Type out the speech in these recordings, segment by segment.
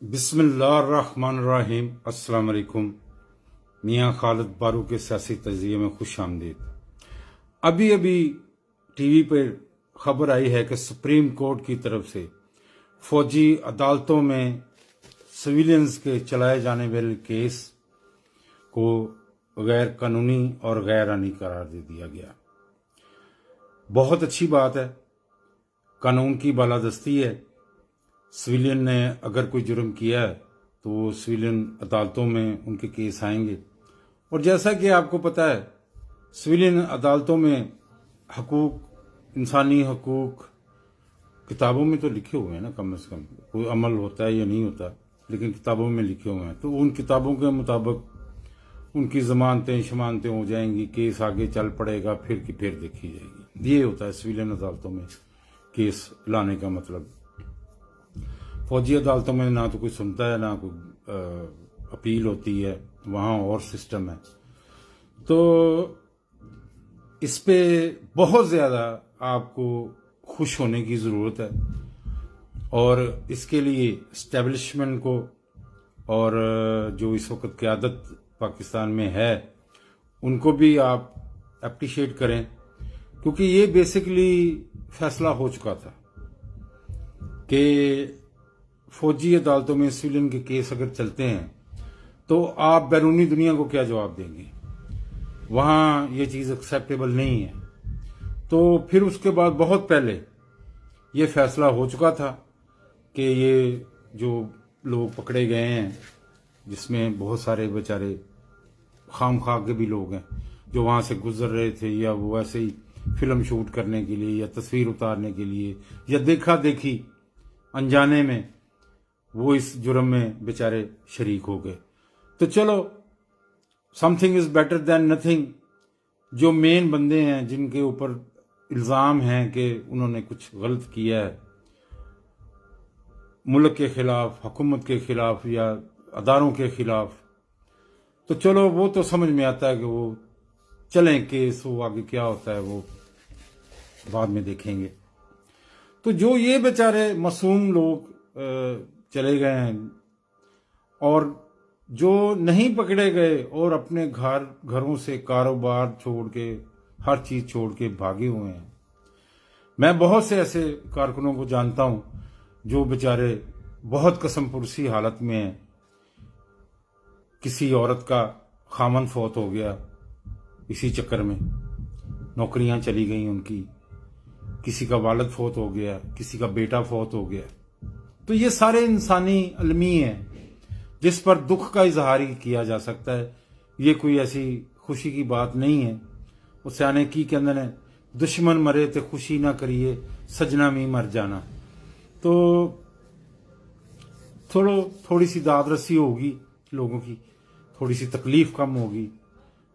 بسم اللہ الرحمن الرحیم۔ السلام علیکم۔ میاں خالد بارو کے سیاسی تجزیے میں خوش آمدید۔ ابھی ٹی وی پر خبر آئی ہے کہ سپریم کورٹ کی طرف سے فوجی عدالتوں میں سویلینز کے چلائے جانے والے کیس کو غیر قانونی اور غیر آئینی قرار دے دیا گیا۔ بہت اچھی بات ہے، قانون کی بالادستی ہے۔ سویلین نے اگر کوئی جرم کیا ہے تو وہ سویلین عدالتوں میں ان کے کیس آئیں گے، اور جیسا کہ آپ کو پتہ ہے سویلین عدالتوں میں حقوق، انسانی حقوق کتابوں میں تو لکھے ہوئے ہیں نا، کم از کم کوئی عمل ہوتا ہے یا نہیں ہوتا، لیکن کتابوں میں لکھے ہوئے ہیں، تو ان کتابوں کے مطابق ان کی ضمانتیں شمانتیں ہو جائیں گی، کیس آگے چل پڑے گا، پھر کی پھر دیکھی جائے گی۔ یہ ہوتا ہے سویلین عدالتوں میں کیس لانے کا مطلب۔ فوجی عدالتوں میں نہ تو کوئی سنتا ہے، نہ کوئی اپیل ہوتی ہے، وہاں اور سسٹم ہے۔ تو اس پہ بہت زیادہ آپ کو خوش ہونے کی ضرورت ہے، اور اس کے لیے اسٹیبلشمنٹ کو اور جو اس وقت قیادت پاکستان میں ہے ان کو بھی آپ اپریشیٹ کریں، کیونکہ یہ بیسیکلی فیصلہ ہو چکا تھا کہ فوجی عدالتوں میں سویلین کے کیس اگر چلتے ہیں تو آپ بیرونی دنیا کو کیا جواب دیں گے؟ وہاں یہ چیز ایکسیپٹیبل نہیں ہے۔ تو پھر اس کے بعد بہت پہلے یہ فیصلہ ہو چکا تھا کہ یہ جو لوگ پکڑے گئے ہیں، جس میں بہت سارے بیچارے خام خواہ کے بھی لوگ ہیں جو وہاں سے گزر رہے تھے، یا وہ ایسے ہی فلم شوٹ کرنے کے لیے یا تصویر اتارنے کے لیے یا دیکھا دیکھی انجانے میں وہ اس جرم میں بیچارے شریک ہو گئے۔ تو چلو، some thing is better than nothing. جو مین بندے ہیں جن کے اوپر الزام ہیں کہ انہوں نے کچھ غلط کیا ہے ملک کے خلاف، حکومت کے خلاف یا اداروں کے خلاف، تو چلو وہ تو سمجھ میں آتا ہے کہ وہ چلیں کیس، وہ آگے کیا ہوتا ہے وہ بعد میں دیکھیں گے۔ تو جو یہ بیچارے معصوم لوگ چلے گئے ہیں، اور جو نہیں پکڑے گئے اور اپنے گھروں سے کاروبار چھوڑ کے، ہر چیز چھوڑ کے بھاگے ہوئے ہیں، میں بہت سے ایسے کارکنوں کو جانتا ہوں جو بیچارے بہت قسم پرسی حالت میں ہیں۔ کسی عورت کا خامن فوت ہو گیا، اسی چکر میں نوکریاں چلی گئیں ان کی، کسی کا والد فوت ہو گیا، کسی کا بیٹا فوت ہو گیا۔ تو یہ سارے انسانی المی ہیں جس پر دکھ کا اظہار ہی کیا جا سکتا ہے۔ یہ کوئی ایسی خوشی کی بات نہیں ہے۔ وہ سیانے کی کہندے نے، دشمن مرے تے خوشی نہ کریے، سجنا بھی مر جانا۔ تو تھوڑی سی داد رسی ہوگی لوگوں کی، تھوڑی سی تکلیف کم ہوگی،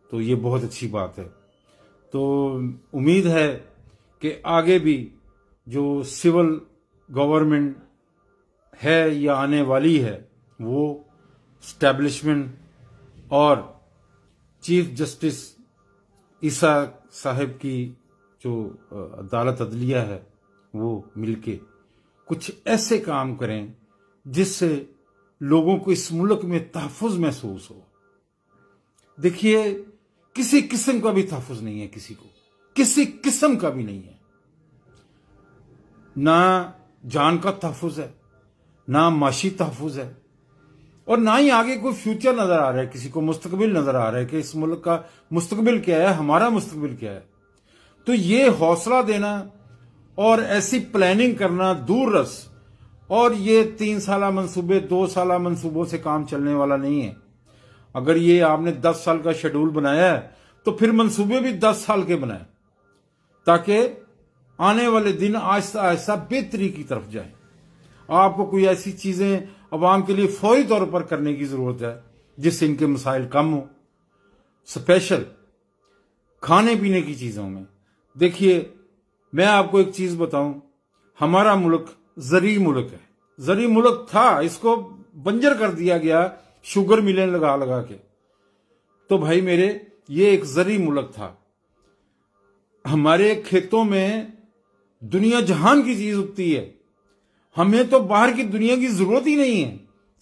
تو یہ بہت اچھی بات ہے۔ تو امید ہے کہ آگے بھی جو سول گورنمنٹ ہے یا آنے والی ہے، وہ اسٹیبلشمنٹ اور چیف جسٹس عیسیٰ صاحب کی جو عدالت عدلیہ ہے، وہ مل کے کچھ ایسے کام کریں جس سے لوگوں کو اس ملک میں تحفظ محسوس ہو۔ دیکھیے، کسی قسم کا بھی تحفظ نہیں ہے، کسی کو کسی قسم کا بھی نہیں ہے۔ نہ جان کا تحفظ ہے، نہ معاشی تحفظ ہے، اور نہ ہی آگے کوئی فیوچر نظر آ رہا ہے، کسی کو مستقبل نظر آ رہا ہے کہ اس ملک کا مستقبل کیا ہے، ہمارا مستقبل کیا ہے۔ تو یہ حوصلہ دینا اور ایسی پلاننگ کرنا دور رس، اور یہ 3 سالہ منصوبے، 2 سالہ منصوبوں سے کام چلنے والا نہیں ہے۔ اگر یہ آپ نے 10 سال کا شیڈول بنایا ہے تو پھر منصوبے بھی 10 سال کے بنائیں، تاکہ آنے والے دن آہستہ آہستہ بہتری کی طرف جائیں۔ آپ کو کوئی ایسی چیزیں عوام کے لیے فوری طور پر کرنے کی ضرورت ہے جس سے ان کے مسائل کم ہوں۔ اسپیشل کھانے پینے کی چیزوں میں دیکھیے، میں آپ کو ایک چیز بتاؤں، ہمارا ملک زرعی ملک ہے، زرعی ملک تھا، اس کو بنجر کر دیا گیا شوگر ملیں لگا لگا کے۔ تو بھائی میرے، یہ ایک زرعی ملک تھا، ہمارے کھیتوں میں دنیا جہان کی چیز اگتی ہے، ہمیں تو باہر کی دنیا کی ضرورت ہی نہیں ہے۔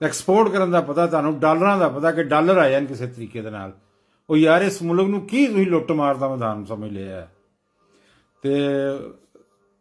ਐਕਸਪੋਰਟ ਕਰਨ ਦਾ ਪਤਾ ਤੁਹਾਨੂੰ, ਡਾਲਰਾਂ ਦਾ ਪਤਾ ਕਿ ਡਾਲਰ ਆ ਜਾਣ ਕਿਸੇ ਤਰੀਕੇ ਦੇ ਨਾਲ। ਉਹ ਯਾਰ ਇਸ ਮੁਲਕ ਨੂੰ ਕੀ ਤੁਸੀਂ ਲੁੱਟ ਮਾਰ ਦਾ ਮੈਦਾਨ ਸਮਝ ਲਿਆ ਹੈ। ਤੇ